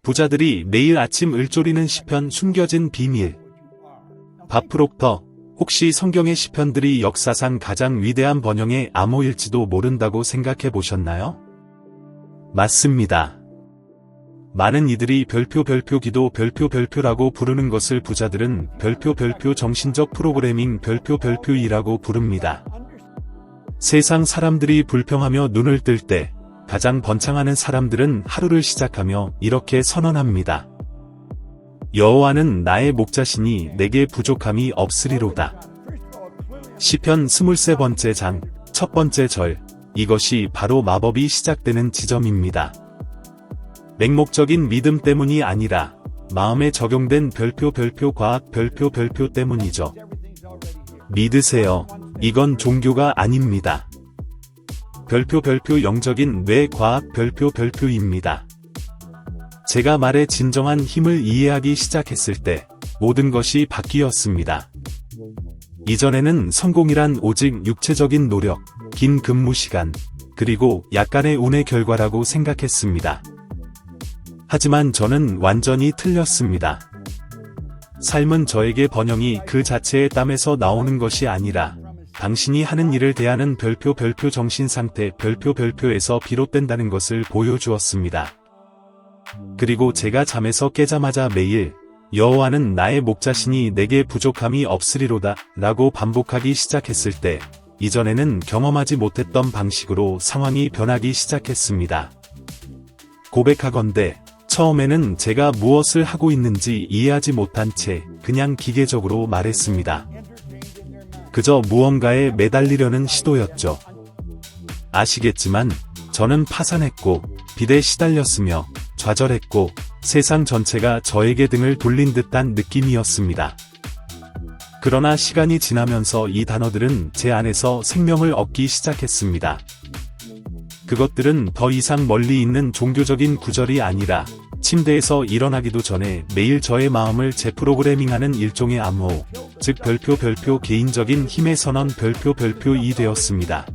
부자들이 매일 아침 을조리는 시편 숨겨진 비밀. 밥 프록터, 혹시 성경의 시편들이 역사상 가장 위대한 번영의 암호일지도 모른다고 생각해 보셨나요? 맞습니다. 많은 이들이 별표 기도 별표라고 부르는 것을 부자들은 별표 정신적 프로그래밍 별표이라고 부릅니다. 세상 사람들이 불평하며 눈을 뜰 때 가장 번창하는 사람들은 하루를 시작하며 이렇게 선언합니다. 여호와는 나의 목자시니 내게 부족함이 없으리로다. 시편 23번째 장, 첫 번째 절, 이것이 바로 마법이 시작되는 지점입니다. 맹목적인 믿음 때문이 아니라 마음에 적용된 별표 과학 별표 때문이죠. 믿으세요. 이건 종교가 아닙니다. 별표 영적인 뇌 과학 별표입니다. 제가 말의 진정한 힘을 이해하기 시작했을 때 모든 것이 바뀌었습니다. 이전에는 성공이란 오직 육체적인 노력, 긴 근무 시간, 그리고 약간의 운의 결과라고 생각했습니다. 하지만 저는 완전히 틀렸습니다. 삶은 저에게 번영이 그 자체의 땀에서 나오는 것이 아니라 당신이 하는 일을 대하는 별표 정신상태 별표에서 비롯된다는 것을 보여주었습니다. 그리고 제가 잠에서 깨자마자 매일 여호와는 나의 목자시니 내게 부족함이 없으리로다 라고 반복하기 시작했을 때 이전에는 경험하지 못했던 방식으로 상황이 변하기 시작했습니다. 고백하건대 처음에는 제가 무엇을 하고 있는지 이해하지 못한 채 그냥 기계적으로 말했습니다. 그저 무언가에 매달리려는 시도였죠. 아시겠지만 저는 파산했고 빚에 시달렸으며 좌절했고 세상 전체가 저에게 등을 돌린 듯한 느낌이었습니다. 그러나 시간이 지나면서 이 단어들은 제 안에서 생명을 얻기 시작했습니다. 그것들은 더 이상 멀리 있는 종교적인 구절이 아니라 침대에서 일어나기도 전에 매일 저의 마음을 재프로그래밍하는 일종의 암호, 즉 별표 개인적인 힘의 선언 별표이 되었습니다.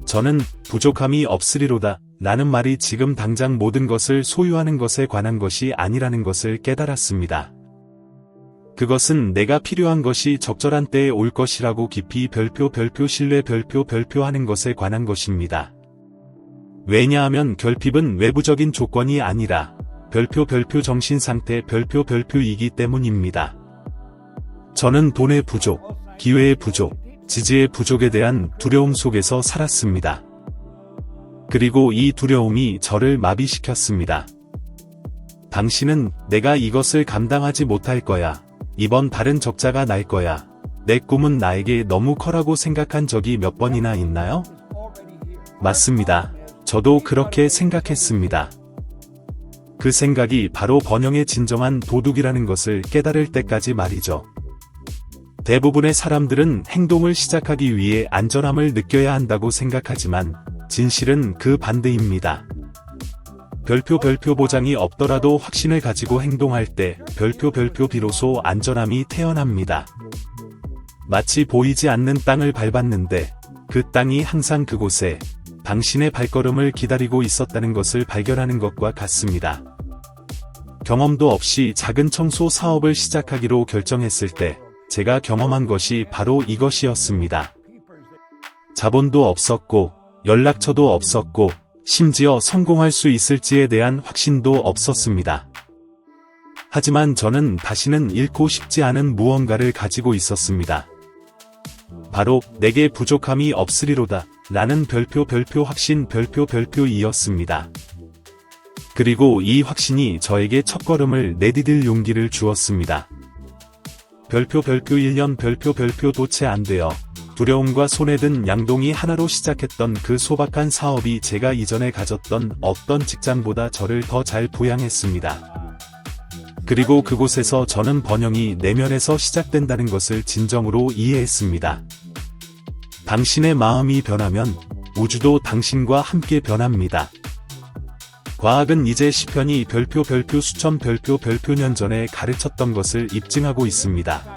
저는 부족함이 없으리로다 라는 말이 지금 당장 모든 것을 소유하는 것에 관한 것이 아니라는 것을 깨달았습니다. 그것은 내가 필요한 것이 적절한 때에 올 것이라고 깊이 별표 신뢰 별표 하는 것에 관한 것입니다. 왜냐하면 결핍은 외부적인 조건이 아니라 별표 정신상태 별표이기 때문입니다. 저는 돈의 부족, 기회의 부족, 지지의 부족에 대한 두려움 속에서 살았습니다. 그리고 이 두려움이 저를 마비시켰습니다. 당신은 내가 이것을 감당하지 못할 거야. 이번 달은 적자가 날 거야. 내 꿈은 나에게 너무 커라고 생각한 적이 몇 번이나 있나요? 맞습니다. 저도 그렇게 생각했습니다. 그 생각이 바로 번영의 진정한 도둑이라는 것을 깨달을 때까지 말이죠. 대부분의 사람들은 행동을 시작하기 위해 안전함을 느껴야 한다고 생각하지만 진실은 그 반대입니다. 별표 보장이 없더라도 확신을 가지고 행동할 때 별표 비로소 안전함이 태어납니다. 마치 보이지 않는 땅을 밟았는데 그 땅이 항상 그곳에 당신의 발걸음을 기다리고 있었다는 것을 발견하는 것과 같습니다. 경험도 없이 작은 청소 사업을 시작하기로 결정했을 때 제가 경험한 것이 바로 이것이었습니다. 자본도 없었고 연락처도 없었고 심지어 성공할 수 있을지에 대한 확신도 없었습니다. 하지만 저는 다시는 잃고 싶지 않은 무언가를 가지고 있었습니다. 바로 내게 부족함이 없으리로다 라는 별표 확신 별표이었습니다. 그리고 이 확신이 저에게 첫걸음을 내디딜 용기를 주었습니다. 별표 1년 별표도 채 안 되어 두려움과 손에 든 양동이 하나로 시작했던 그 소박한 사업이 제가 이전에 가졌던 어떤 직장보다 저를 더 잘 부양했습니다. 그리고 그곳에서 저는 번영이 내면에서 시작된다는 것을 진정으로 이해했습니다. 당신의 마음이 변하면 우주도 당신과 함께 변합니다. 과학은 이제 시편이 별표 수천 별표년 전에 가르쳤던 것을 입증하고 있습니다.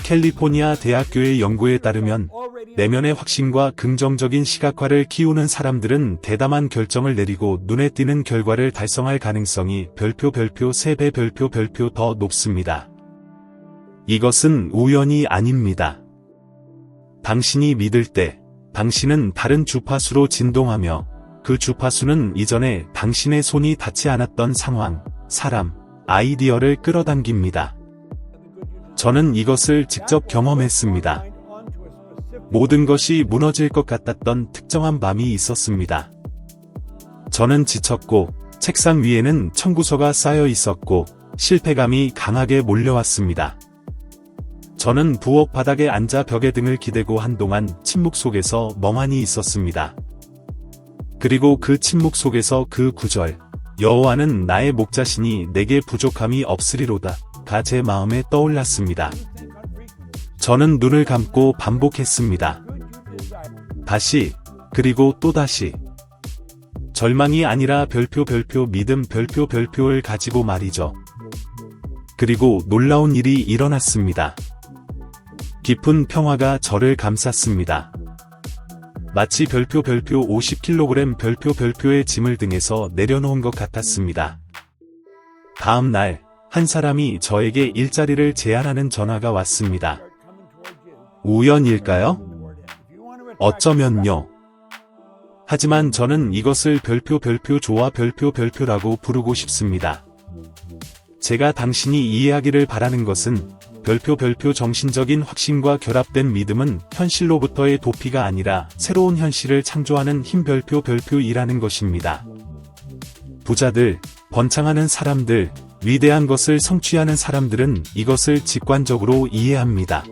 캘리포니아 대학교의 연구에 따르면 내면의 확신과 긍정적인 시각화를 키우는 사람들은 대담한 결정을 내리고 눈에 띄는 결과를 달성할 가능성이 별표 3배 별표 더 높습니다. 이것은 우연이 아닙니다. 당신이 믿을 때 당신은 다른 주파수로 진동하며 그 주파수는 이전에 당신의 손이 닿지 않았던 상황, 사람, 아이디어를 끌어당깁니다. 저는 이것을 직접 경험했습니다. 모든 것이 무너질 것 같았던 특정한 밤이 있었습니다. 저는 지쳤고 책상 위에는 청구서가 쌓여 있었고 실패감이 강하게 몰려왔습니다. 저는 부엌 바닥에 앉아 벽에 등을 기대고 한동안 침묵 속에서 멍하니 있었습니다. 그리고 그 침묵 속에서 그 구절, 여호와는 나의 목자시니 내게 부족함이 없으리로다가 제 마음에 떠올랐습니다. 저는 눈을 감고 반복했습니다. 다시, 그리고 또다시. 절망이 아니라 별표 믿음 별표를 가지고 말이죠. 그리고 놀라운 일이 일어났습니다. 깊은 평화가 저를 감쌌습니다. 마치 별표 50kg 별표의 짐을 등에서 내려놓은 것 같았습니다. 다음 날, 한 사람이 저에게 일자리를 제안하는 전화가 왔습니다. 우연일까요? 어쩌면요. 하지만 저는 이것을 별표 좋아 별표라고 부르고 싶습니다. 제가 당신이 이해하기를 바라는 것은 별표 정신적인 확신과 결합된 믿음은 현실로부터의 도피가 아니라 새로운 현실을 창조하는 힘 별표이라는 것입니다. 부자들, 번창하는 사람들, 위대한 것을 성취하는 사람들은 이것을 직관적으로 이해합니다.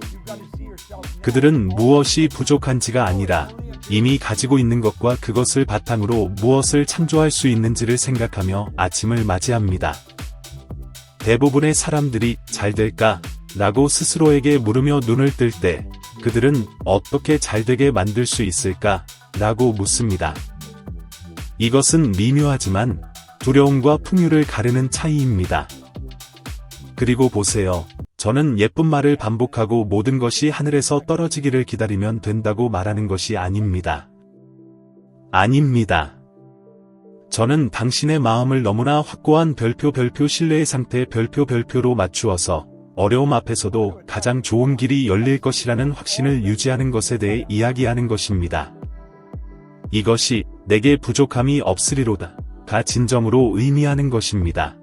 그들은 무엇이 부족한지가 아니라 이미 가지고 있는 것과 그것을 바탕으로 무엇을 창조할 수 있는지를 생각하며 아침을 맞이합니다. 대부분의 사람들이 잘 될까? 라고 스스로에게 물으며 눈을 뜰 때 그들은 어떻게 잘되게 만들 수 있을까? 라고 묻습니다. 이것은 미묘하지만 두려움과 풍요를 가르는 차이입니다. 그리고 보세요. 저는 예쁜 말을 반복하고 모든 것이 하늘에서 떨어지기를 기다리면 된다고 말하는 것이 아닙니다. 아닙니다. 저는 당신의 마음을 너무나 확고한 별표 신뢰의 상태 별표로 맞추어서 어려움 앞에서도 가장 좋은 길이 열릴 것이라는 확신을 유지하는 것에 대해 이야기하는 것입니다. 이것이 내게 부족함이 없으리로다가 진정으로 의미하는 것입니다.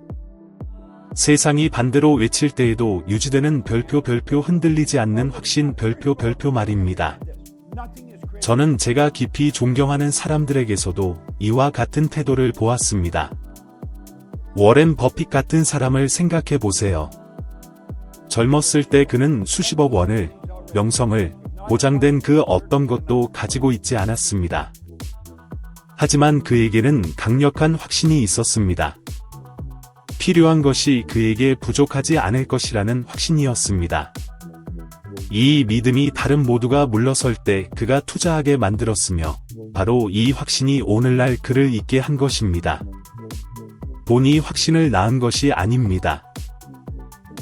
세상이 반대로 외칠 때에도 유지되는 별표 흔들리지 않는 확신 별표 말입니다. 저는 제가 깊이 존경하는 사람들에게서도 이와 같은 태도를 보았습니다. 워렌 버핏 같은 사람을 생각해 보세요. 젊었을 때 그는 수십억 원을, 명성을, 보장된 그 어떤 것도 가지고 있지 않았습니다. 하지만 그에게는 강력한 확신이 있었습니다. 필요한 것이 그에게 부족하지 않을 것이라는 확신이었습니다. 이 믿음이 다른 모두가 물러설 때 그가 투자하게 만들었으며 바로 이 확신이 오늘날 그를 있게 한 것입니다. 돈이 확신을 낳은 것이 아닙니다.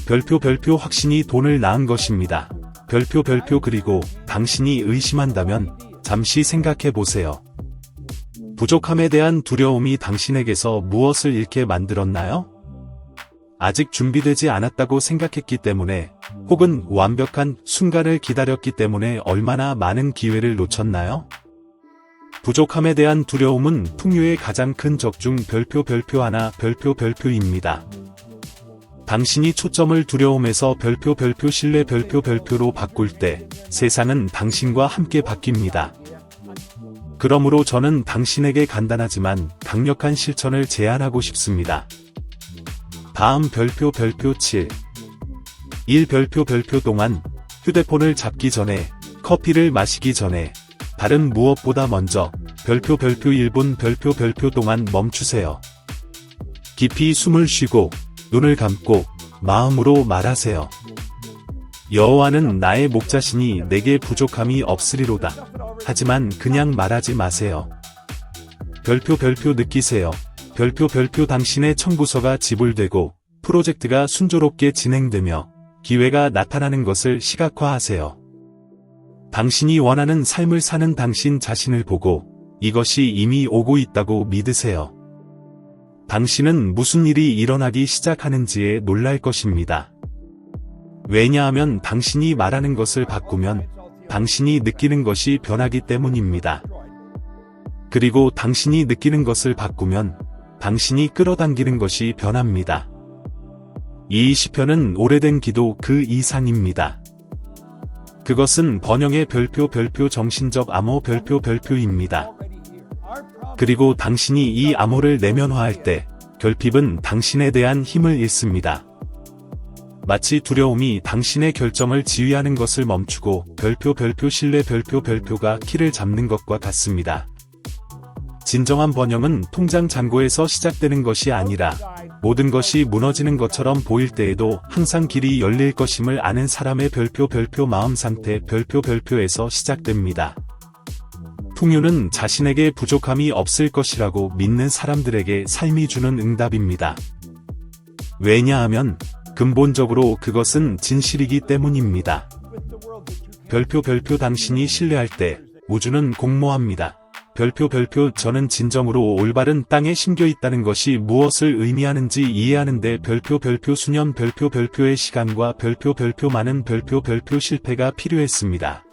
별표 확신이 돈을 낳은 것입니다. 별표 그리고 당신이 의심한다면 잠시 생각해 보세요. 부족함에 대한 두려움이 당신에게서 무엇을 잃게 만들었나요? 아직 준비되지 않았다고 생각했기 때문에 혹은 완벽한 순간을 기다렸기 때문에 얼마나 많은 기회를 놓쳤나요? 부족함에 대한 두려움은 풍요의 가장 큰 적 중 별표 하나 별표입니다. 당신이 초점을 두려움에서 별표 신뢰 별표로 바꿀 때 세상은 당신과 함께 바뀝니다. 그러므로 저는 당신에게 간단하지만 강력한 실천을 제안하고 싶습니다. 다음 별표 7. 1 별표 동안 휴대폰을 잡기 전에, 커피를 마시기 전에, 다른 무엇보다 먼저 별표 1분 별표 동안 멈추세요. 깊이 숨을 쉬고 눈을 감고 마음으로 말하세요. 여호와는 나의 목자시니 내게 부족함이 없으리로다. 하지만 그냥 말하지 마세요. 별표 느끼세요. 별표 당신의 청구서가 지불되고 프로젝트가 순조롭게 진행되며 기회가 나타나는 것을 시각화하세요. 당신이 원하는 삶을 사는 당신 자신을 보고 이것이 이미 오고 있다고 믿으세요. 당신은 무슨 일이 일어나기 시작하는지에 놀랄 것입니다. 왜냐하면 당신이 말하는 것을 바꾸면 당신이 느끼는 것이 변하기 때문입니다. 그리고 당신이 느끼는 것을 바꾸면 당신이 끌어당기는 것이 변합니다. 이 시편은 오래된 기도 그 이상입니다. 그것은 번영의 별표 정신적 암호 별표입니다. 그리고 당신이 이 암호를 내면화할 때 결핍은 당신에 대한 힘을 잃습니다. 마치 두려움이 당신의 결정을 지휘하는 것을 멈추고 별표 신뢰 별표가 키를 잡는 것과 같습니다. 진정한 번영은 통장 잔고에서 시작되는 것이 아니라 모든 것이 무너지는 것처럼 보일 때에도 항상 길이 열릴 것임을 아는 사람의 별표 마음 상태 별표에서 시작됩니다. 풍요는 자신에게 부족함이 없을 것이라고 믿는 사람들에게 삶이 주는 응답입니다. 왜냐하면 근본적으로 그것은 진실이기 때문입니다. 별표 당신이 신뢰할 때 우주는 공모합니다. 별표 저는 진정으로 올바른 땅에 심겨 있다는 것이 무엇을 의미하는지 이해하는데 별표 수년 별표의 시간과 별표 많은 별표 실패가 필요했습니다.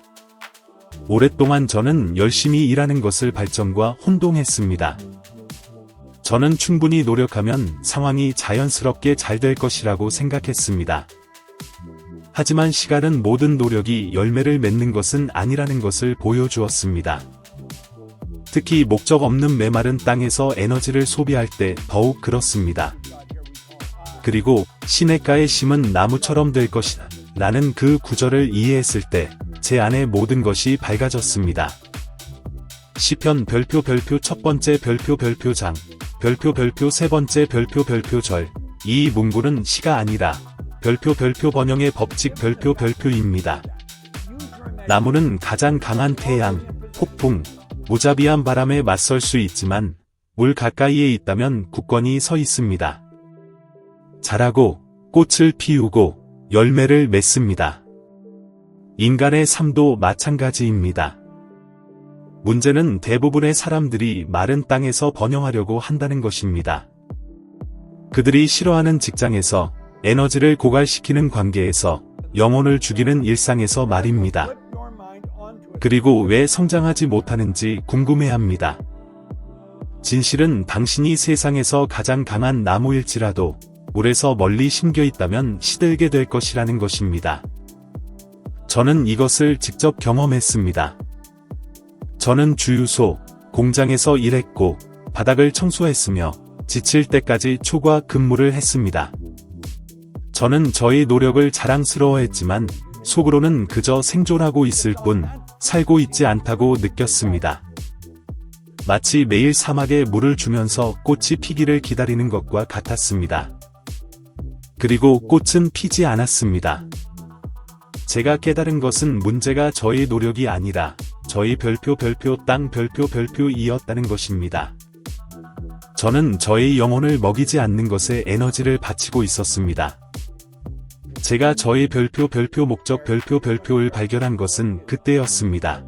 오랫동안 저는 열심히 일하는 것을 발전과 혼동했습니다. 저는 충분히 노력하면 상황이 자연스럽게 잘 될 것이라고 생각했습니다. 하지만 시간은 모든 노력이 열매를 맺는 것은 아니라는 것을 보여주었습니다. 특히 목적 없는 메마른 땅에서 에너지를 소비할 때 더욱 그렇습니다. 그리고 시냇가의 심은 나무처럼 될 것이다 라는 그 구절을 이해했을 때 제 안에 모든 것이 밝아졌습니다. 시편 별표 첫 번째 별표장 별표 세 번째 별표절 이 문구는 시가 아니라 별표 번영의 법칙 별표입니다. 나무는 가장 강한 태양, 폭풍, 무자비한 바람에 맞설 수 있지만 물 가까이에 있다면 굳건히 서 있습니다. 자라고 꽃을 피우고 열매를 맺습니다. 인간의 삶도 마찬가지입니다. 문제는 대부분의 사람들이 마른 땅에서 번영하려고 한다는 것입니다. 그들이 싫어하는 직장에서, 에너지를 고갈시키는 관계에서, 영혼을 죽이는 일상에서 말입니다. 그리고 왜 성장하지 못하는지 궁금해합니다. 진실은 당신이 세상에서 가장 강한 나무일지라도 물에서 멀리 심겨 있다면 시들게 될 것이라는 것입니다. 저는 이것을 직접 경험했습니다. 저는 주유소, 공장에서 일했고 바닥을 청소했으며 지칠 때까지 초과 근무를 했습니다. 저는 저의 노력을 자랑스러워했지만 속으로는 그저 생존하고 있을 뿐 살고 있지 않다고 느꼈습니다. 마치 매일 사막에 물을 주면서 꽃이 피기를 기다리는 것과 같았습니다. 그리고 꽃은 피지 않았습니다. 제가 깨달은 것은 문제가 저의 노력이 아니라 저희 별표 땅 별표이었다는 것입니다. 저는 저의 영혼을 먹이지 않는 것에 에너지를 바치고 있었습니다. 제가 저의 별표 목적 별표를 발견한 것은 그때였습니다.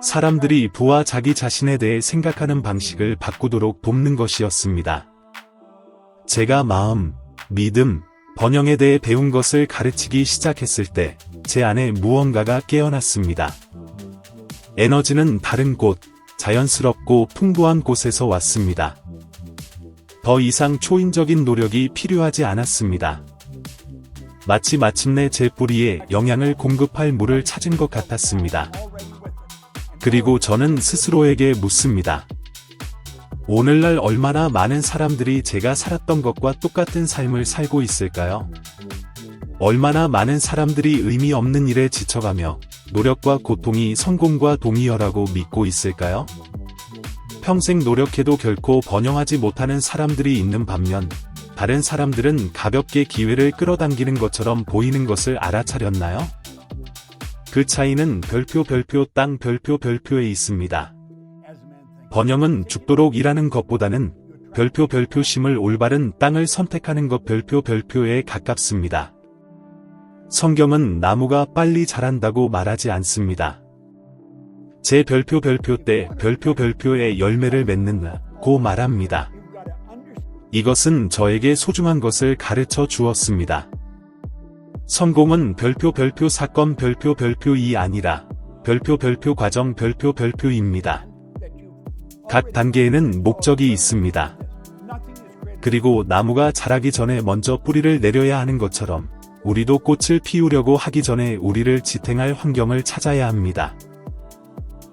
사람들이 부와 자기 자신에 대해 생각하는 방식을 바꾸도록 돕는 것이었습니다. 제가 마음, 믿음, 번영에 대해 배운 것을 가르치기 시작했을 때 제 안에 무언가가 깨어났습니다. 에너지는 다른 곳, 자연스럽고 풍부한 곳에서 왔습니다. 더 이상 초인적인 노력이 필요하지 않았습니다. 마치 마침내 제 뿌리에 영양을 공급할 물을 찾은 것 같았습니다. 그리고 저는 스스로에게 묻습니다. 오늘날 얼마나 많은 사람들이 제가 살았던 것과 똑같은 삶을 살고 있을까요? 얼마나 많은 사람들이 의미 없는 일에 지쳐가며 노력과 고통이 성공과 동의어라고 믿고 있을까요? 평생 노력해도 결코 번영하지 못하는 사람들이 있는 반면 다른 사람들은 가볍게 기회를 끌어당기는 것처럼 보이는 것을 알아차렸나요? 그 차이는 별표 땅 별표에 있습니다. 번영은 죽도록 일하는 것보다는 별표 심을 올바른 땅을 선택하는 것 별표에 가깝습니다. 성경은 나무가 빨리 자란다고 말하지 않습니다. 제 별표 때 별표에 열매를 맺는다고 말합니다. 이것은 저에게 소중한 것을 가르쳐 주었습니다. 성공은 별표 사건 별표이 아니라 별표 과정 별표입니다. 각 단계에는 목적이 있습니다. 그리고 나무가 자라기 전에 먼저 뿌리를 내려야 하는 것처럼 우리도 꽃을 피우려고 하기 전에 우리를 지탱할 환경을 찾아야 합니다.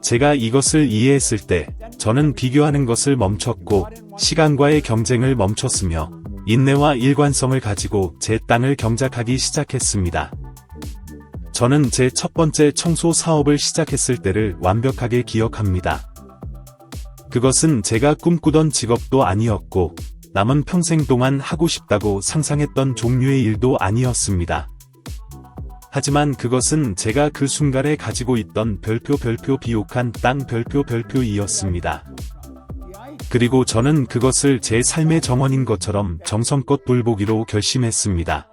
제가 이것을 이해했을 때 저는 비교하는 것을 멈췄고 시간과의 경쟁을 멈췄으며 인내와 일관성을 가지고 제 땅을 경작하기 시작했습니다. 저는 제 첫 번째 청소 사업을 시작했을 때를 완벽하게 기억합니다. 그것은 제가 꿈꾸던 직업도 아니었고 남은 평생 동안 하고 싶다고 상상했던 종류의 일도 아니었습니다. 하지만 그것은 제가 그 순간에 가지고 있던 별표 비옥한 땅 별표이었습니다. 그리고 저는 그것을 제 삶의 정원인 것처럼 정성껏 돌보기로 결심했습니다.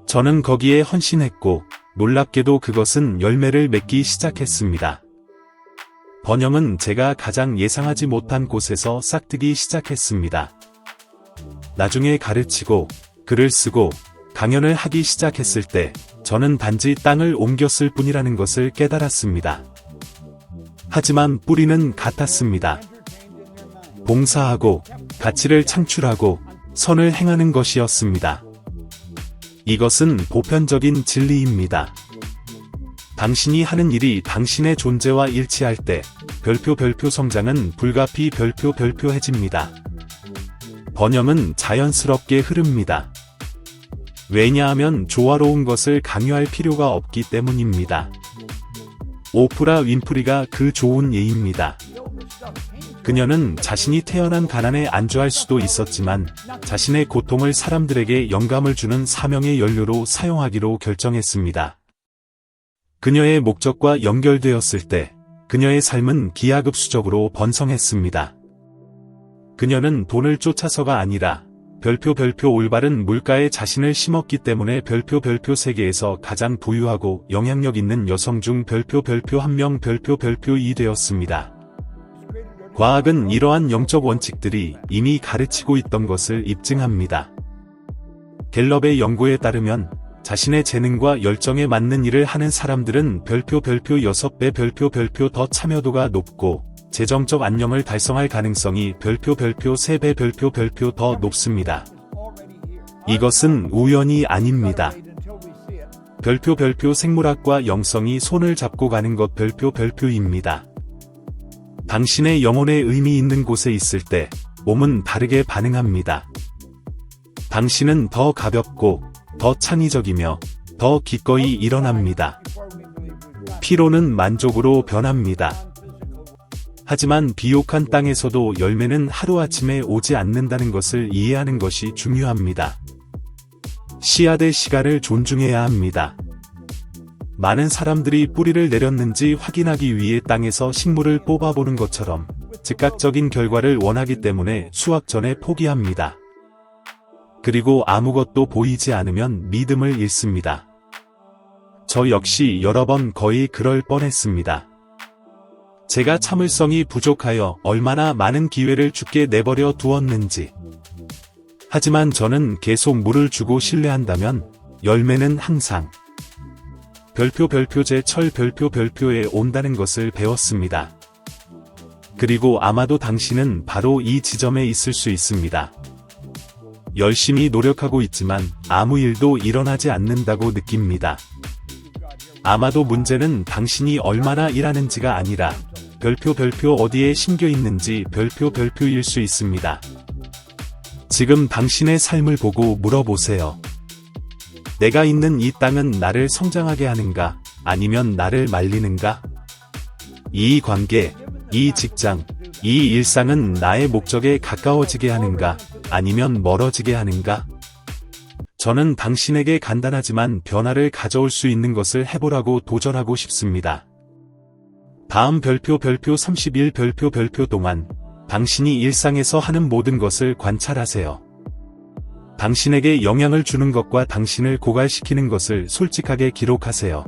저는 거기에 헌신했고 놀랍게도 그것은 열매를 맺기 시작했습니다. 번영은 제가 가장 예상하지 못한 곳에서 싹트기 시작했습니다. 나중에 가르치고 글을 쓰고 강연을 하기 시작했을 때 저는 단지 땅을 옮겼을 뿐이라는 것을 깨달았습니다. 하지만 뿌리는 같았습니다. 봉사하고 가치를 창출하고 선을 행하는 것이었습니다. 이것은 보편적인 진리입니다. 당신이 하는 일이 당신의 존재와 일치할 때 별표 성장은 불가피 별표해집니다. 번영은 자연스럽게 흐릅니다. 왜냐하면 조화로운 것을 강요할 필요가 없기 때문입니다. 오프라 윈프리가 그 좋은 예입니다. 그녀는 자신이 태어난 가난에 안주할 수도 있었지만 자신의 고통을 사람들에게 영감을 주는 사명의 연료로 사용하기로 결정했습니다. 그녀의 목적과 연결되었을 때 그녀의 삶은 기하급수적으로 번성했습니다. 그녀는 돈을 쫓아서가 아니라 별표 올바른 물가에 자신을 심었기 때문에 별표 세계에서 가장 부유하고 영향력 있는 여성 중 별표 1명 별표이 되었습니다. 과학은 이러한 영적 원칙들이 이미 가르치고 있던 것을 입증합니다. 갤럽의 연구에 따르면 자신의 재능과 열정에 맞는 일을 하는 사람들은 별표 6배 별표 더 참여도가 높고 재정적 안녕을 달성할 가능성이 별표 3배 별표 더 높습니다. 이것은 우연이 아닙니다. 별표 생물학과 영성이 손을 잡고 가는 것 별표입니다. 당신의 영혼에 의미 있는 곳에 있을 때 몸은 다르게 반응합니다. 당신은 더 가볍고 더 창의적이며 더 기꺼이 일어납니다. 피로는 만족으로 변합니다. 하지만 비옥한 땅에서도 열매는 하루아침에 오지 않는다는 것을 이해하는 것이 중요합니다. 씨앗의 시간을 존중해야 합니다. 많은 사람들이 뿌리를 내렸는지 확인하기 위해 땅에서 식물을 뽑아보는 것처럼 즉각적인 결과를 원하기 때문에 수확 전에 포기합니다. 그리고 아무것도 보이지 않으면 믿음을 잃습니다. 저 역시 여러 번 거의 그럴 뻔했습니다. 제가 참을성이 부족하여 얼마나 많은 기회를 주께 내버려 두었는지. 하지만 저는 계속 물을 주고 신뢰한다면 열매는 항상 별표제 철 별표에 온다는 것을 배웠습니다. 그리고 아마도 당신은 바로 이 지점에 있을 수 있습니다. 열심히 노력하고 있지만 아무 일도 일어나지 않는다고 느낍니다. 아마도 문제는 당신이 얼마나 일하는지가 아니라 별표 어디에 심겨 있는지 별표일 수 있습니다. 지금 당신의 삶을 보고 물어보세요. 내가 있는 이 땅은 나를 성장하게 하는가, 아니면 나를 말리는가? 이 관계, 이 직장, 이 일상은 나의 목적에 가까워지게 하는가, 아니면 멀어지게 하는가? 저는 당신에게 간단하지만 변화를 가져올 수 있는 것을 해보라고 도전하고 싶습니다. 다음 별표 31 별표 동안 당신이 일상에서 하는 모든 것을 관찰하세요. 당신에게 영향을 주는 것과 당신을 고갈시키는 것을 솔직하게 기록하세요.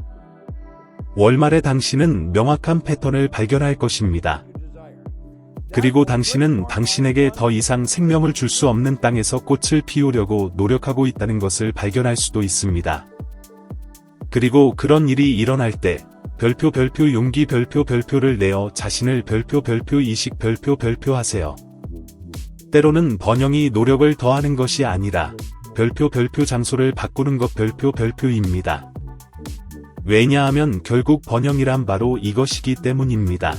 월말에 당신은 명확한 패턴을 발견할 것입니다. 그리고 당신은 당신에게 더 이상 생명을 줄 수 없는 땅에서 꽃을 피우려고 노력하고 있다는 것을 발견할 수도 있습니다. 그리고 그런 일이 일어날 때 별표 용기 별표를 내어 자신을 별표 이식 별표 하세요. 때로는 번영이 노력을 더하는 것이 아니라 별표 장소를 바꾸는 것 별표입니다. 왜냐하면 결국 번영이란 바로 이것이기 때문입니다.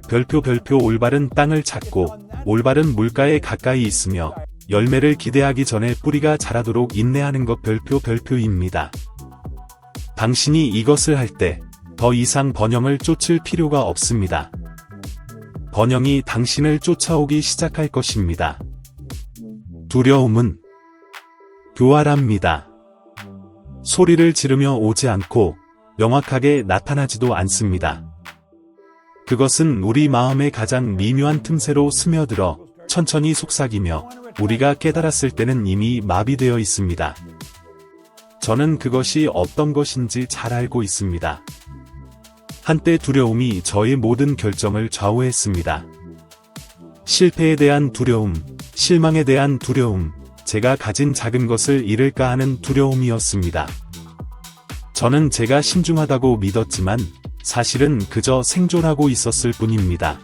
별표 올바른 땅을 찾고 올바른 물가에 가까이 있으며 열매를 기대하기 전에 뿌리가 자라도록 인내하는 것 별표입니다. 당신이 이것을 할 때 더 이상 번영을 쫓을 필요가 없습니다. 번영이 당신을 쫓아오기 시작할 것입니다. 두려움은 교활합니다. 소리를 지르며 오지 않고 명확하게 나타나지도 않습니다. 그것은 우리 마음의 가장 미묘한 틈새로 스며들어 천천히 속삭이며 우리가 깨달았을 때는 이미 마비되어 있습니다. 저는 그것이 어떤 것인지 잘 알고 있습니다. 한때 두려움이 저의 모든 결정을 좌우했습니다. 실패에 대한 두려움, 실망에 대한 두려움, 제가 가진 작은 것을 잃을까 하는 두려움이었습니다. 저는 제가 신중하다고 믿었지만 사실은 그저 생존하고 있었을 뿐입니다.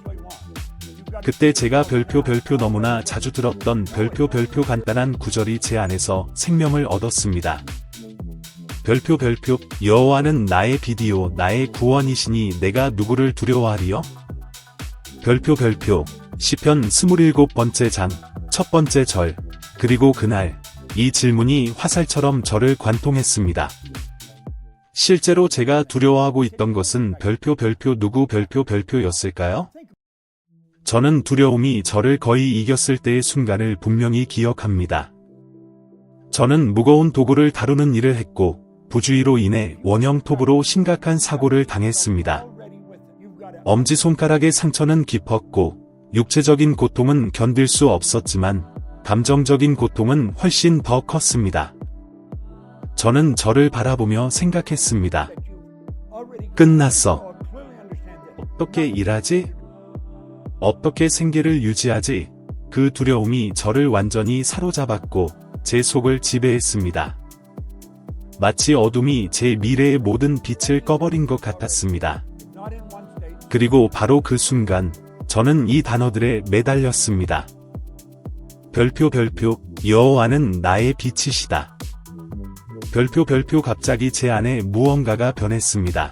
그때 제가 별표 너무나 자주 들었던 별표 간단한 구절이 제 안에서 생명을 얻었습니다. 별표 여호와는 나의 비디오 나의 구원이시니 내가 누구를 두려워하리요? 별표 시편 27번째 장 첫 번째 절. 그리고 그날 이 질문이 화살처럼 저를 관통했습니다. 실제로 제가 두려워하고 있던 것은 별표 누구 별표였을까요? 저는 두려움이 저를 거의 이겼을 때의 순간을 분명히 기억합니다. 저는 무거운 도구를 다루는 일을 했고 부주의로 인해 원형톱으로 심각한 사고를 당했습니다. 엄지손가락의 상처는 깊었고 육체적인 고통은 견딜 수 없었지만 감정적인 고통은 훨씬 더 컸습니다. 저는 저를 바라보며 생각했습니다. 끝났어. 어떻게 일하지? 어떻게 생계를 유지하지? 그 두려움이 저를 완전히 사로잡았고 제 속을 지배했습니다. 마치 어둠이 제 미래의 모든 빛을 꺼버린 것 같았습니다. 그리고 바로 그 순간 저는 이 단어들에 매달렸습니다. 별표 여호와는 나의 빛이시다. 별표 갑자기 제 안에 무언가가 변했습니다.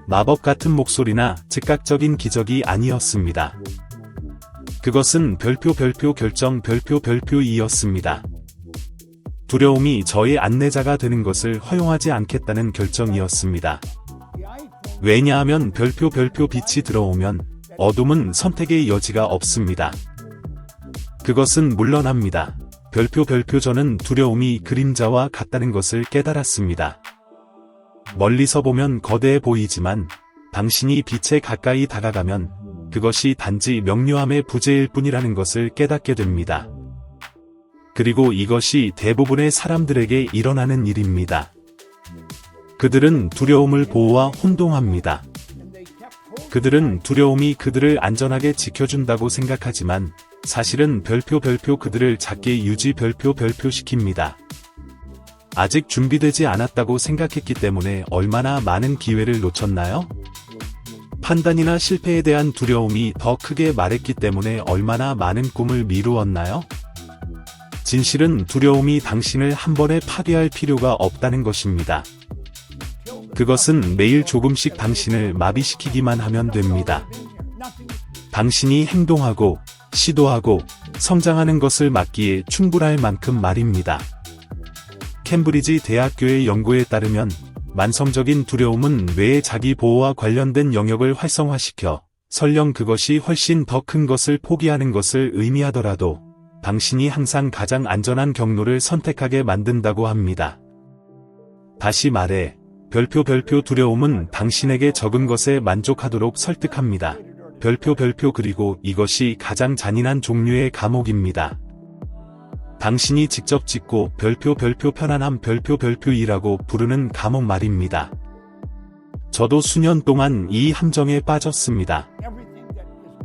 마법 같은 목소리나 즉각적인 기적이 아니었습니다. 그것은 별표 결정 별표이었습니다. 두려움이 저의 안내자가 되는 것을 허용하지 않겠다는 결정이었습니다. 왜냐하면 별표 빛이 들어오면 어둠은 선택의 여지가 없습니다. 그것은 물러납니다. 별표 저는 두려움이 그림자와 같다는 것을 깨달았습니다. 멀리서 보면 거대해 보이지만 당신이 빛에 가까이 다가가면 그것이 단지 명료함의 부재일 뿐이라는 것을 깨닫게 됩니다. 그리고 이것이 대부분의 사람들에게 일어나는 일입니다. 그들은 두려움을 보호와 혼동합니다. 그들은 두려움이 그들을 안전하게 지켜준다고 생각하지만 사실은 별표 그들을 작게 유지 별표 시킵니다. 아직 준비되지 않았다고 생각했기 때문에 얼마나 많은 기회를 놓쳤나요? 판단이나 실패에 대한 두려움이 더 크게 말했기 때문에 얼마나 많은 꿈을 미루었나요? 진실은 두려움이 당신을 한 번에 파괴할 필요가 없다는 것입니다. 그것은 매일 조금씩 당신을 마비시키기만 하면 됩니다. 당신이 행동하고 시도하고 성장하는 것을 막기에 충분할 만큼 말입니다. 캠브리지 대학교의 연구에 따르면 만성적인 두려움은 뇌의 자기 보호와 관련된 영역을 활성화시켜 설령 그것이 훨씬 더 큰 것을 포기하는 것을 의미하더라도 당신이 항상 가장 안전한 경로를 선택하게 만든다고 합니다. 다시 말해 별표 두려움은 당신에게 적은 것에 만족하도록 설득합니다. 별표 그리고 이것이 가장 잔인한 종류의 감옥입니다. 당신이 직접 짓고 별표 편안함 별표 2라고 부르는 감옥 말입니다. 저도 수년 동안 이 함정에 빠졌습니다.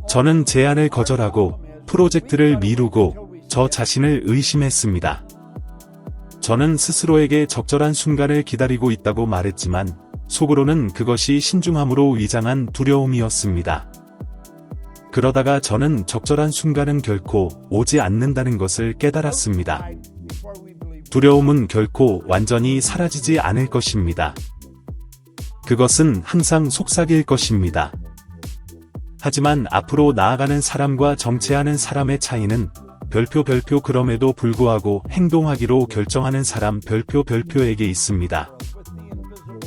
저는 제안을 거절하고 프로젝트를 미루고 저 자신을 의심했습니다. 저는 스스로에게 적절한 순간을 기다리고 있다고 말했지만 속으로는 그것이 신중함으로 위장한 두려움이었습니다. 그러다가 저는 적절한 순간은 결코 오지 않는다는 것을 깨달았습니다. 두려움은 결코 완전히 사라지지 않을 것입니다. 그것은 항상 속삭일 것입니다. 하지만 앞으로 나아가는 사람과 정체하는 사람의 차이는 별표 그럼에도 불구하고 행동하기로 결정하는 사람 별표에게 있습니다.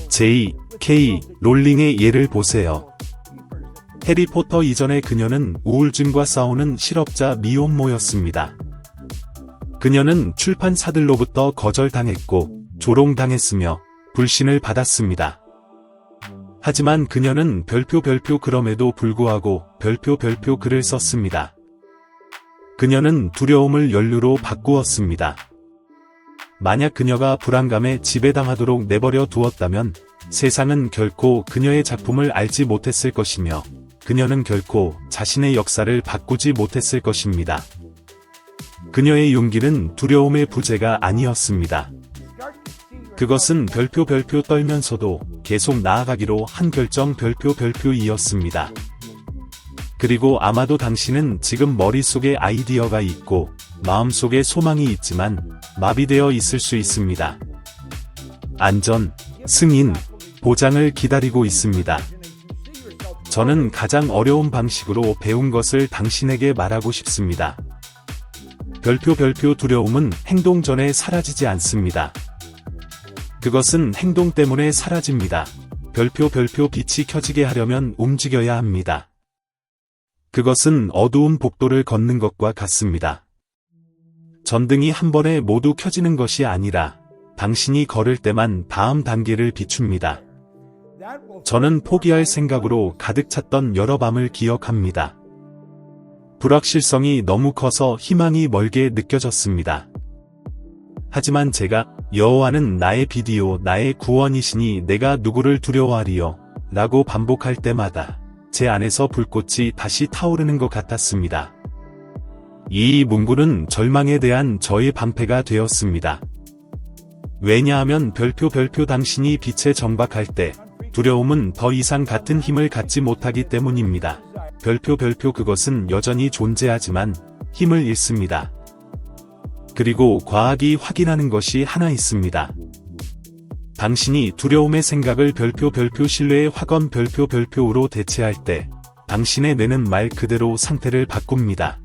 J.K. 롤링의 예를 보세요. 해리포터 이전에 그녀는 우울증과 싸우는 실업자 미혼모였습니다. 그녀는 출판사들로부터 거절당했고 조롱당했으며 불신을 받았습니다. 하지만 그녀는 별표 그럼에도 불구하고 별표 글을 썼습니다. 그녀는 두려움을 연료로 바꾸었습니다. 만약 그녀가 불안감에 지배당하도록 내버려 두었다면 세상은 결코 그녀의 작품을 알지 못했을 것이며 그녀는 결코 자신의 역사를 바꾸지 못했을 것입니다. 그녀의 용기는 두려움의 부재가 아니었습니다. 그것은 별표 떨면서도 계속 나아가기로 한 결정 별표이었습니다. 그리고 아마도 당신은 지금 머릿속에 아이디어가 있고 마음속에 소망이 있지만 마비되어 있을 수 있습니다. 안전, 승인, 보장을 기다리고 있습니다. 저는 가장 어려운 방식으로 배운 것을 당신에게 말하고 싶습니다. 별표 두려움은 행동 전에 사라지지 않습니다. 그것은 행동 때문에 사라집니다. 별표 빛이 켜지게 하려면 움직여야 합니다. 그것은 어두운 복도를 걷는 것과 같습니다. 전등이 한 번에 모두 켜지는 것이 아니라 당신이 걸을 때만 다음 단계를 비춥니다. 저는 포기할 생각으로 가득 찼던 여러 밤을 기억합니다. 불확실성이 너무 커서 희망이 멀게 느껴졌습니다. 하지만 제가 여호와는 나의 비디오 나의 구원이시니 내가 누구를 두려워하리요 라고 반복할 때마다 제 안에서 불꽃이 다시 타오르는 것 같았습니다. 이 문구는 절망에 대한 저의 방패가 되었습니다. 왜냐하면 별표 당신이 빛에 정박할 때 두려움은 더 이상 같은 힘을 갖지 못하기 때문입니다. 별표 그것은 여전히 존재하지만 힘을 잃습니다. 그리고 과학이 확인하는 것이 하나 있습니다. 당신이 두려움의 생각을 별표 신뢰의 확언 별표로 대체할 때 당신의 뇌는 말 그대로 상태를 바꿉니다.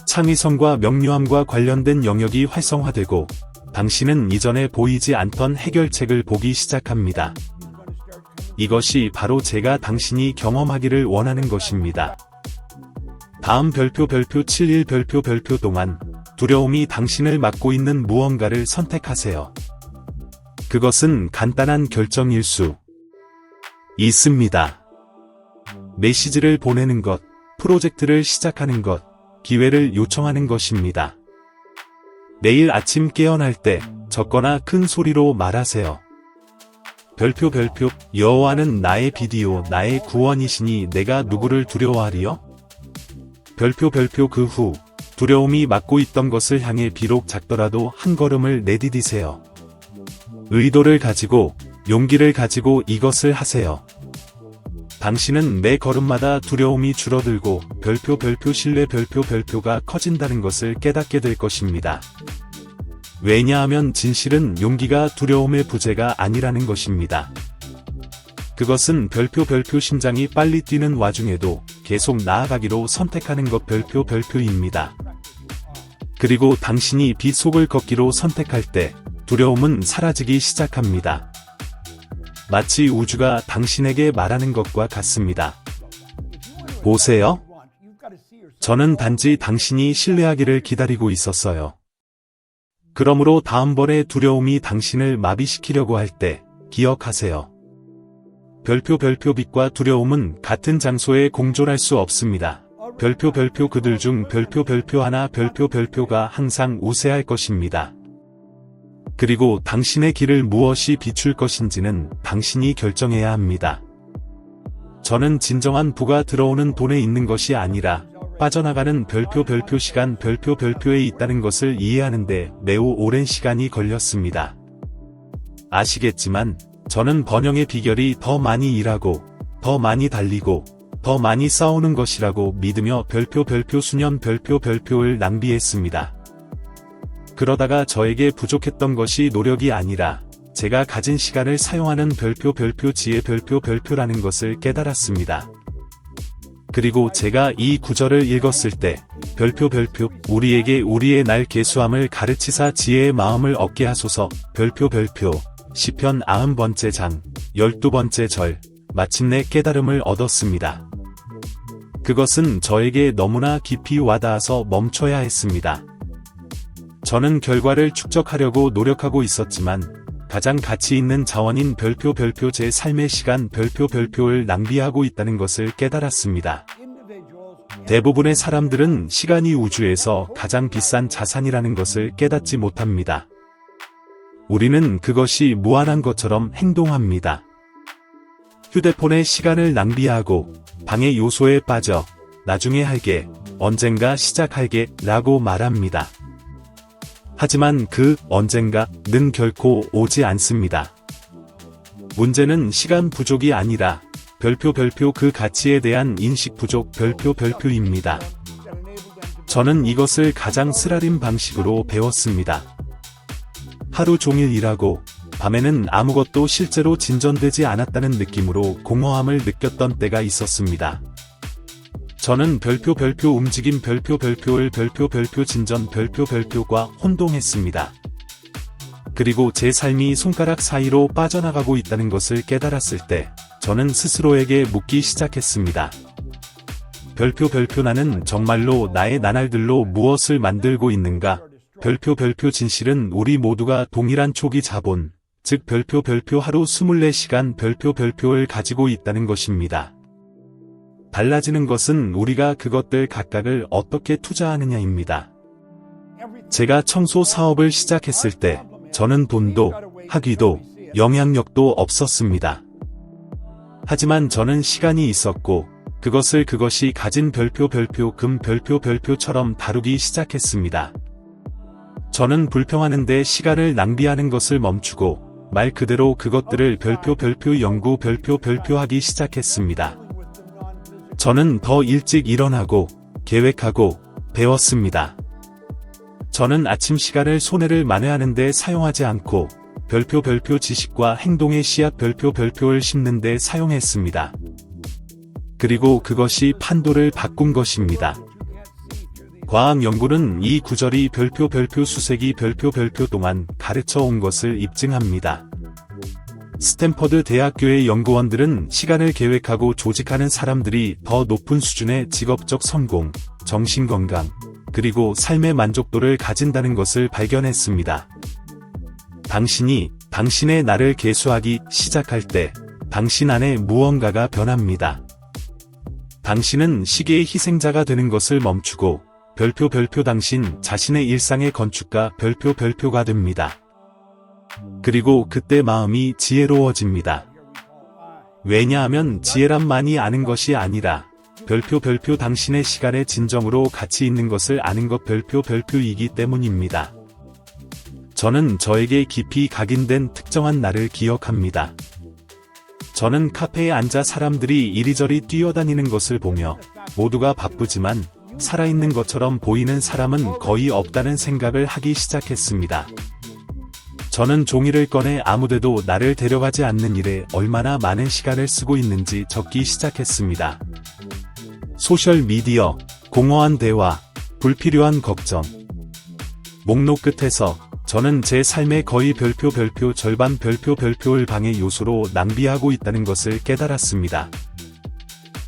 창의성과 명료함과 관련된 영역이 활성화되고 당신은 이전에 보이지 않던 해결책을 보기 시작합니다. 이것이 바로 제가 당신이 경험하기를 원하는 것입니다. 다음 별표 71 별표 동안 두려움이 당신을 막고 있는 무언가를 선택하세요. 그것은 간단한 결정일 수 있습니다. 메시지를 보내는 것, 프로젝트를 시작하는 것, 기회를 요청하는 것입니다. 내일 아침 깨어날 때 적거나 큰 소리로 말하세요. 별표 여호와는 나의 비디오 나의 구원이시니 내가 누구를 두려워하리요? 별표 그 후 두려움이 막고 있던 것을 향해 비록 작더라도 한 걸음을 내디디세요. 의도를 가지고 용기를 가지고 이것을 하세요. 당신은 매 걸음마다 두려움이 줄어들고 별표 신뢰 별표가 커진다는 것을 깨닫게 될 것입니다. 왜냐하면 진실은 용기가 두려움의 부재가 아니라는 것입니다. 그것은 별표 심장이 빨리 뛰는 와중에도 계속 나아가기로 선택하는 것 별표입니다. 그리고 당신이 빛 속을 걷기로 선택할 때 두려움은 사라지기 시작합니다. 마치 우주가 당신에게 말하는 것과 같습니다. 보세요. 저는 단지 당신이 신뢰하기를 기다리고 있었어요. 그러므로 다음번에 두려움이 당신을 마비시키려고 할 때 기억하세요. 별표 빛과 두려움은 같은 장소에 공존할 수 없습니다. 별표 그들 중 별표 하나 별표가 항상 우세할 것입니다. 그리고 당신의 길을 무엇이 비출 것인지는 당신이 결정해야 합니다. 저는 진정한 부가 들어오는 돈에 있는 것이 아니라 빠져나가는 별표 시간 별표에 있다는 것을 이해하는데 매우 오랜 시간이 걸렸습니다. 아시겠지만 저는 번영의 비결이 더 많이 일하고 더 많이 달리고 더 많이 싸우는 것이라고 믿으며 별표 수년 별표를 낭비했습니다. 그러다가 저에게 부족했던 것이 노력이 아니라 제가 가진 시간을 사용하는 별표 지혜 별표라는 것을 깨달았습니다. 그리고 제가 이 구절을 읽었을 때 별표 우리에게 우리의 날 계수함을 가르치사 지혜의 마음을 얻게 하소서 별표 시편 90번째 장 12번째 절 마침내 깨달음을 얻었습니다. 그것은 저에게 너무나 깊이 와닿아서 멈춰야 했습니다. 저는 결과를 축적하려고 노력하고 있었지만 가장 가치 있는 자원인 별표 제 삶의 시간 별표를 낭비하고 있다는 것을 깨달았습니다. 대부분의 사람들은 시간이 우주에서 가장 비싼 자산이라는 것을 깨닫지 못합니다. 우리는 그것이 무한한 것처럼 행동합니다. 휴대폰에 시간을 낭비하고 방해 요소에 빠져 나중에 할게, 언젠가 시작할게 라고 말합니다. 하지만 그 언젠가는 결코 오지 않습니다. 문제는 시간 부족이 아니라 별표 그 가치에 대한 인식 부족 별표입니다. 저는 이것을 가장 쓰라린 방식으로 배웠습니다. 하루 종일 일하고 밤에는 아무것도 실제로 진전되지 않았다는 느낌으로 공허함을 느꼈던 때가 있었습니다. 저는 별표 움직임 별표를 별표 진전 별표과 혼동했습니다. 그리고 제 삶이 손가락 사이로 빠져나가고 있다는 것을 깨달았을 때 저는 스스로에게 묻기 시작했습니다. 별표 나는 정말로 나의 나날들로 무엇을 만들고 있는가? 별표 진실은 우리 모두가 동일한 초기 자본, 즉 별표 하루 24시간 별표를 가지고 있다는 것입니다. 달라지는 것은 우리가 그것들 각각을 어떻게 투자하느냐입니다. 제가 청소 사업을 시작했을 때 저는 돈도 학위도 영향력도 없었습니다. 하지만 저는 시간이 있었고 그것이 가진 별표 금 별표처럼 다루기 시작했습니다. 저는 불평하는데 시간을 낭비하는 것을 멈추고 말 그대로 그것들을 별표 연구 별표하기 시작했습니다. 저는 더 일찍 일어나고 계획하고 배웠습니다. 저는 아침 시간을 손해를 만회하는 데 사용하지 않고 별표 지식과 행동의 씨앗 별표를 심는 데 사용했습니다. 그리고 그것이 판도를 바꾼 것입니다. 과학 연구는 이 구절이 별표 수세기 별표 동안 가르쳐 온 것을 입증합니다. 스탠퍼드 대학교의 연구원들은 시간을 계획하고 조직하는 사람들이 더 높은 수준의 직업적 성공, 정신건강, 그리고 삶의 만족도를 가진다는 것을 발견했습니다. 당신이 당신의 날을 계수하기 시작할 때 당신 안에 무언가가 변합니다. 당신은 시계의 희생자가 되는 것을 멈추고 별표 당신 자신의 일상의 건축가 별표가 됩니다. 그리고 그때 마음이 지혜로워집니다. 왜냐하면 지혜란 아는 것이 아니라 별표 당신의 시간에 진정으로 가치 있는 것을 아는 것 별표이기 때문입니다. 저는 저에게 깊이 각인된 특정한 날을 기억합니다. 저는 카페에 앉아 사람들이 이리저리 뛰어다니는 것을 보며 모두가 바쁘지만 살아있는 것처럼 보이는 사람은 거의 없다는 생각을 하기 시작했습니다. 저는 종이를 꺼내 아무데도 나를 데려가지 않는 일에 얼마나 많은 시간을 쓰고 있는지 적기 시작했습니다. 소셜미디어, 공허한 대화, 불필요한 걱정. 목록 끝에서 저는 제 삶의 거의 별표 절반 별표를 방해 요소로 낭비하고 있다는 것을 깨달았습니다.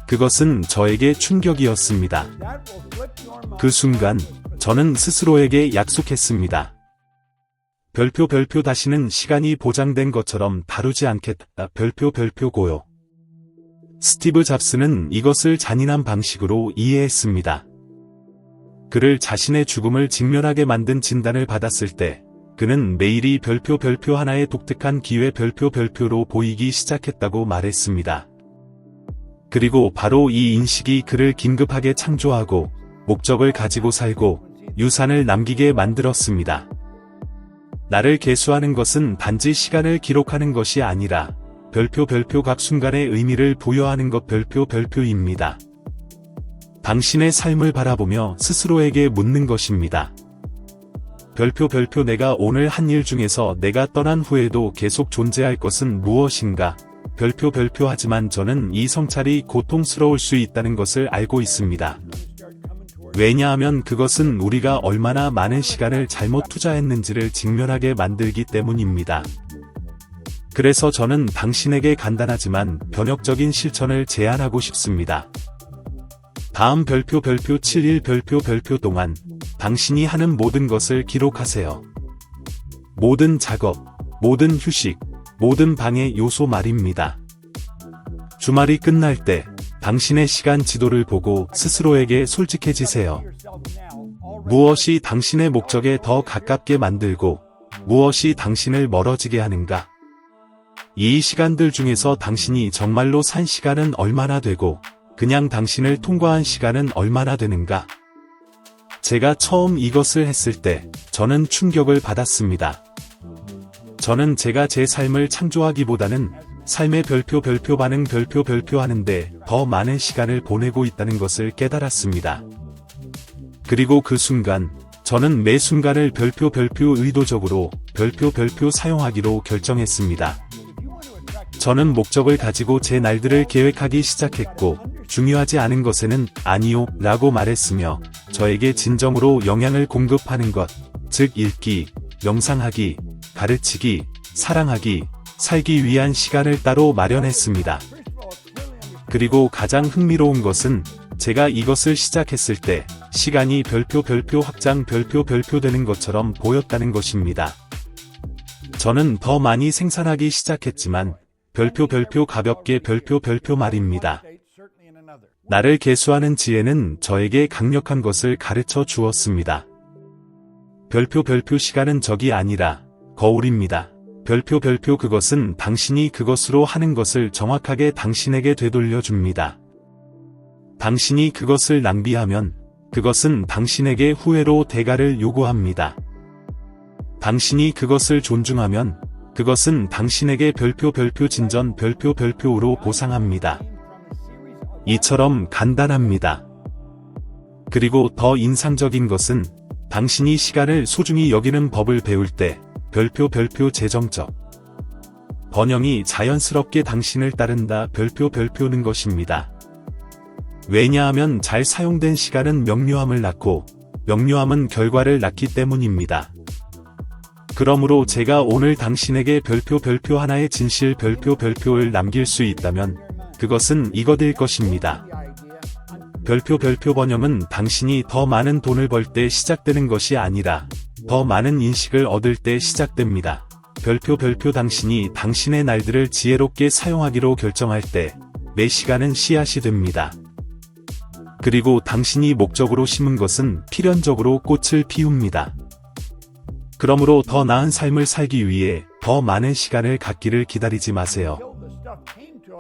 그것은 저에게 충격이었습니다. 그 순간 저는 스스로에게 약속했습니다. 별표 다시는 시간이 보장된 것처럼 다루지 않겠다 별표 고요. 스티브 잡스는 이것을 잔인한 방식으로 이해했습니다. 그를 자신의 죽음을 직면하게 만든 진단을 받았을 때 그는 매일이 별표 하나의 독특한 기회 별표로 보이기 시작했다고 말했습니다. 그리고 바로 이 인식이 그를 긴급하게 창조하고 목적을 가지고 살고 유산을 남기게 만들었습니다. 나를 계수하는 것은 단지 시간을 기록하는 것이 아니라 별표 각 순간의 의미를 부여하는 것 별표입니다. 당신의 삶을 바라보며 스스로에게 묻는 것입니다. 별표 내가 오늘 한 일 중에서 내가 떠난 후에도 계속 존재할 것은 무엇인가? 별표 하지만 저는 이 성찰이 고통스러울 수 있다는 것을 알고 있습니다. 왜냐하면 그것은 우리가 얼마나 많은 시간을 잘못 투자했는지를 직면하게 만들기 때문입니다. 그래서 저는 당신에게 간단하지만 변혁적인 실천을 제안하고 싶습니다. 다음 별표 7일 별표 동안 당신이 하는 모든 것을 기록하세요. 모든 작업, 모든 휴식, 모든 방해 요소 말입니다. 주말이 끝날 때 당신의 시간 지도를 보고 스스로에게 솔직해지세요. 무엇이 당신의 목적에 더 가깝게 만들고 무엇이 당신을 멀어지게 하는가? 이 시간들 중에서 당신이 정말로 산 시간은 얼마나 되고 그냥 당신을 통과한 시간은 얼마나 되는가? 제가 처음 이것을 했을 때 저는 충격을 받았습니다. 저는 제가 제 삶을 창조하기보다는 삶의 별표 반응 별표 하는데 더 많은 시간을 보내고 있다는 것을 깨달았습니다. 그리고 그 순간 저는 매 순간을 별표 의도적으로 별표 사용하기로 결정했습니다. 저는 목적을 가지고 제 날들을 계획하기 시작했고 중요하지 않은 것에는 아니요 라고 말했으며 저에게 진정으로 영향을 공급하는 것, 즉 읽기, 명상하기, 가르치기, 사랑하기, 살기 위한 시간을 따로 마련했습니다. 그리고 가장 흥미로운 것은 제가 이것을 시작했을 때 시간이 별표 확장 별표 되는 것처럼 보였다는 것입니다. 저는 더 많이 생산하기 시작했지만 별표 가볍게 별표 말입니다. 나를 계수하는 지혜는 저에게 강력한 것을 가르쳐 주었습니다. 별표 시간은 적이 아니라 거울입니다. 별표 그것은 당신이 그것으로 하는 것을 정확하게 당신에게 되돌려 줍니다. 당신이 그것을 낭비하면 그것은 당신에게 후회로 대가를 요구합니다. 당신이 그것을 존중하면 그것은 당신에게 별표 진전 별표로 보상합니다. 이처럼 간단합니다. 그리고 더 인상적인 것은 당신이 시간을 소중히 여기는 법을 배울 때 별표 재정적 번영이 자연스럽게 당신을 따른다 별표는 것입니다. 왜냐하면 잘 사용된 시간은 명료함을 낳고 명료함은 결과를 낳기 때문입니다. 그러므로 제가 오늘 당신에게 별표 하나의 진실 별표를 남길 수 있다면 그것은 이것일 것입니다. 별표 번영은 당신이 더 많은 돈을 벌 때 시작되는 것이 아니라 더 많은 인식을 얻을 때 시작됩니다. 별표 당신이 당신의 날들을 지혜롭게 사용하기로 결정할 때 매 시간은 씨앗이 됩니다. 그리고 당신이 목적으로 심은 것은 필연적으로 꽃을 피웁니다. 그러므로 더 나은 삶을 살기 위해 더 많은 시간을 갖기를 기다리지 마세요.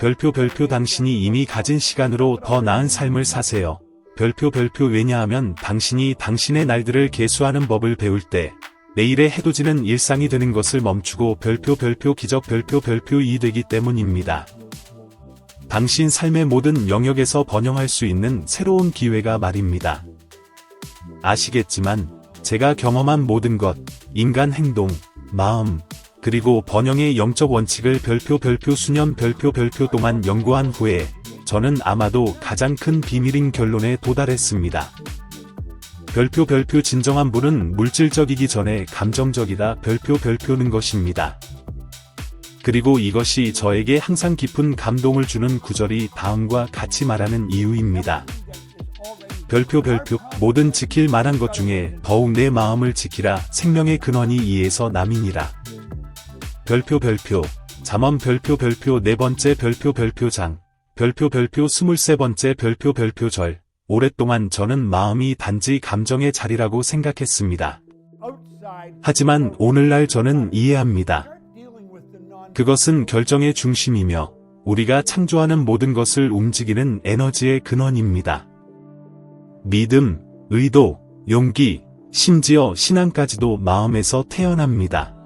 별표 당신이 이미 가진 시간으로 더 나은 삶을 사세요. 별표 왜냐하면 당신이 당신의 날들을 계수하는 법을 배울 때 내일의 해돋이는 일상이 되는 것을 멈추고 별표 기적 별표이 되기 때문입니다. 당신 삶의 모든 영역에서 번영할 수 있는 새로운 기회가 말입니다. 아시겠지만 제가 경험한 모든 것, 인간 행동, 마음, 그리고 번영의 영적 원칙을 별표 수년 별표 동안 연구한 후에 저는 아마도 가장 큰 비밀인 결론에 도달했습니다. 별표 진정한 분은 물질적이기 전에 감정적이다 별표는 것입니다. 그리고 이것이 저에게 항상 깊은 감동을 주는 구절이 다음과 같이 말하는 이유입니다. 별표 모든 지킬 만한 것 중에 더욱 내 마음을 지키라 생명의 근원이 이에서 남이니라. 별표 잠언 별표 네 번째 별표 장 별표 23번째 별표 절. 오랫동안 저는 마음이 단지 감정의 자리라고 생각했습니다. 하지만 오늘날 저는 이해합니다. 그것은 결정의 중심이며 우리가 창조하는 모든 것을 움직이는 에너지의 근원입니다. 믿음, 의도, 용기, 심지어 신앙까지도 마음에서 태어납니다.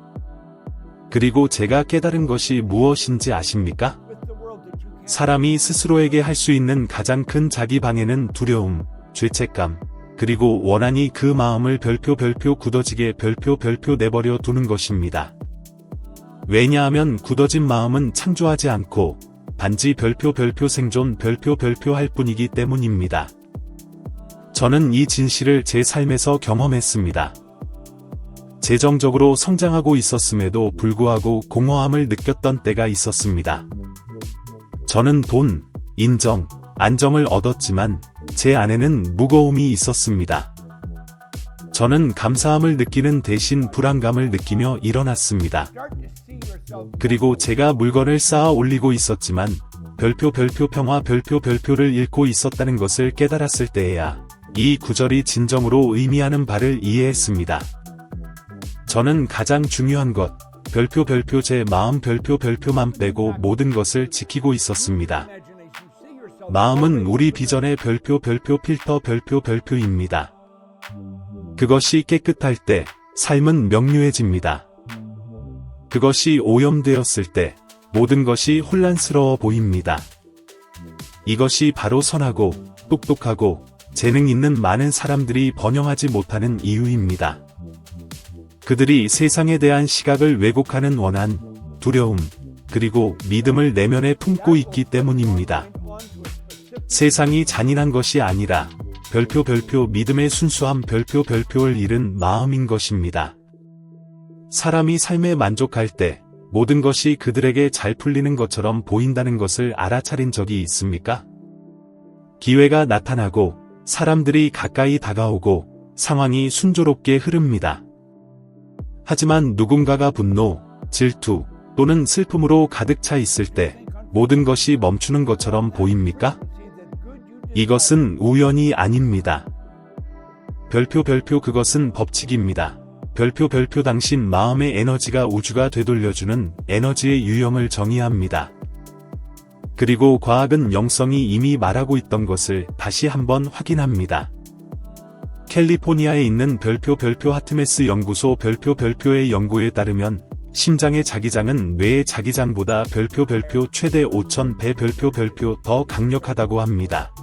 그리고 제가 깨달은 것이 무엇인지 아십니까? 사람이 스스로에게 할 수 있는 가장 큰 자기 방해는 두려움, 죄책감, 그리고 원한이 그 마음을 별표 굳어지게 별표 내버려 두는 것입니다. 왜냐하면 굳어진 마음은 창조하지 않고 단지 별표 생존 별표 할 뿐이기 때문입니다. 저는 이 진실을 제 삶에서 경험했습니다. 재정적으로 성장하고 있었음에도 불구하고 공허함을 느꼈던 때가 있었습니다. 저는 돈, 인정, 안정을 얻었지만 제 안에는 무거움이 있었습니다. 저는 감사함을 느끼는 대신 불안감을 느끼며 일어났습니다. 그리고 제가 물건을 쌓아 올리고 있었지만 별표 평화 별표를 잃고 있었다는 것을 깨달았을 때에야 이 구절이 진정으로 의미하는 바를 이해했습니다. 저는 가장 중요한 것, 별표 제 마음 별표만 빼고 모든 것을 지키고 있었습니다. 마음은 우리 비전의 별표 필터 별표입니다. 그것이 깨끗할 때 삶은 명료해집니다. 그것이 오염되었을 때 모든 것이 혼란스러워 보입니다. 이것이 바로 선하고 똑똑하고 재능 있는 많은 사람들이 번영하지 못하는 이유입니다. 그들이 세상에 대한 시각을 왜곡하는 원한, 두려움, 그리고 믿음을 내면에 품고 있기 때문입니다. 세상이 잔인한 것이 아니라 별표 믿음의 순수함 별표를 잃은 마음인 것입니다. 사람이 삶에 만족할 때 모든 것이 그들에게 잘 풀리는 것처럼 보인다는 것을 알아차린 적이 있습니까? 기회가 나타나고 사람들이 가까이 다가오고 상황이 순조롭게 흐릅니다. 하지만 누군가가 분노, 질투 또는 슬픔으로 가득 차 있을 때 모든 것이 멈추는 것처럼 보입니까? 이것은 우연이 아닙니다. 별표 그것은 법칙입니다. 별표 당신 마음의 에너지가 우주가 되돌려주는 에너지의 유형을 정의합니다. 그리고 과학은 영성이 이미 말하고 있던 것을 다시 한번 확인합니다. 캘리포니아에 있는 별표 하트메스 연구소 별표의 연구에 따르면 심장의 자기장은 뇌의 자기장보다 별표 최대 5,000배 별표 더 강력하다고 합니다.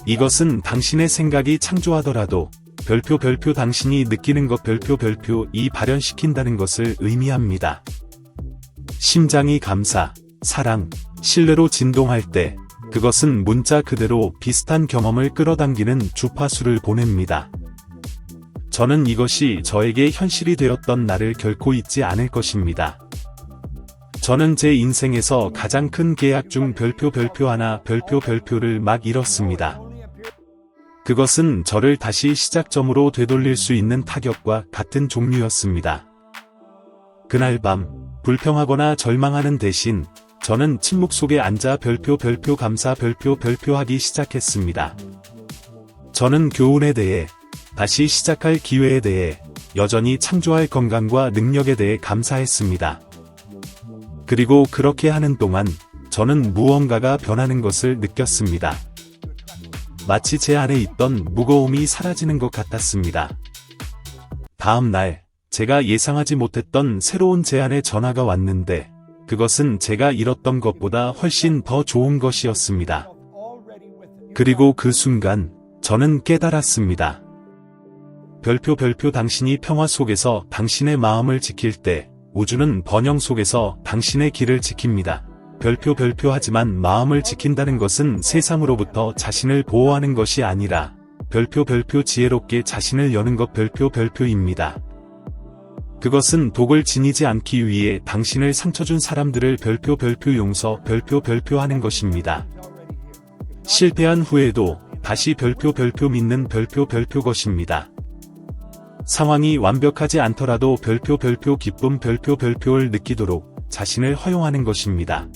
이것은 당신의 생각이 창조하더라도 별표 당신이 느끼는 것 별표 발현시킨다는 것을 의미합니다. 심장이 감사, 사랑, 신뢰로 진동할 때 그것은 문자 그대로 비슷한 경험을 끌어당기는 주파수를 보냅니다. 저는 이것이 저에게 현실이 되었던 날을 결코 잊지 않을 것입니다. 저는 제 인생에서 가장 큰 계약 중 별표 하나 별표를 막 잃었습니다. 그것은 저를 다시 시작점으로 되돌릴 수 있는 타격과 같은 종류였습니다. 그날 밤, 불평하거나 절망하는 대신 저는 침묵 속에 앉아 별표 감사 별표하기 시작했습니다. 저는 교훈에 대해, 다시 시작할 기회에 대해, 여전히 창조할 건강과 능력에 대해 감사했습니다. 그리고 그렇게 하는 동안 저는 무언가가 변하는 것을 느꼈습니다. 마치 제 안에 있던 무거움이 사라지는 것 같았습니다. 다음 날, 제가 예상하지 못했던 새로운 제안의 전화가 왔는데 그것은 제가 잃었던 것보다 훨씬 더 좋은 것이었습니다. 그리고 그 순간 저는 깨달았습니다. 별표 당신이 평화 속에서 당신의 마음을 지킬 때 우주는 번영 속에서 당신의 길을 지킵니다. 별표 하지만 마음을 지킨다는 것은 세상으로부터 자신을 보호하는 것이 아니라 별표 지혜롭게 자신을 여는 것 별표입니다. 그것은 독을 지니지 않기 위해 당신을 상처 준 사람들을 별표 용서 별표하는 것입니다. 실패한 후에도 다시 별표 믿는 별표 것입니다. 상황이 완벽하지 않더라도 별표 기쁨 별표를 느끼도록 자신을 허용하는 것입니다.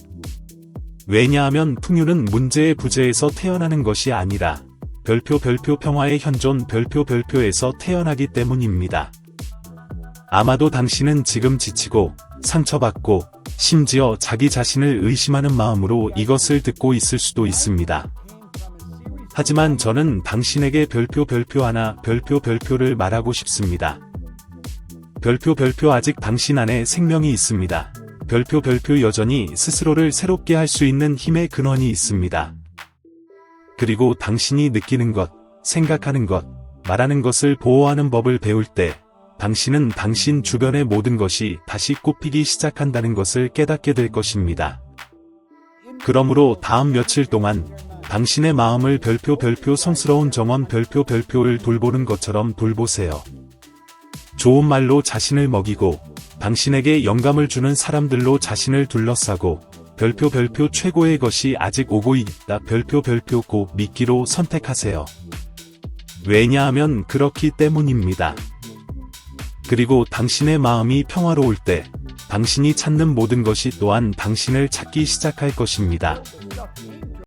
왜냐하면 풍요는 문제의 부재에서 태어나는 것이 아니라 별표 평화의 현존 별표에서 태어나기 때문입니다. 아마도 당신은 지금 지치고 상처받고 심지어 자기 자신을 의심하는 마음으로 이것을 듣고 있을 수도 있습니다. 하지만 저는 당신에게 별표 하나 별표를 말하고 싶습니다. 별표 아직 당신 안에 생명이 있습니다. 별표 여전히 스스로를 새롭게 할 수 있는 힘의 근원이 있습니다. 그리고 당신이 느끼는 것, 생각하는 것, 말하는 것을 보호하는 법을 배울 때 당신은 당신 주변의 모든 것이 다시 꽃피기 시작한다는 것을 깨닫게 될 것입니다. 그러므로 다음 며칠 동안 당신의 마음을 별표 성스러운 정원 별표를 돌보는 것처럼 돌보세요. 좋은 말로 자신을 먹이고 당신에게 영감을 주는 사람들로 자신을 둘러싸고 별표 최고의 것이 아직 오고 있다 별표 고 믿기로 선택하세요. 왜냐하면 그렇기 때문입니다. 그리고 당신의 마음이 평화로울 때 당신이 찾는 모든 것이 또한 당신을 찾기 시작할 것입니다.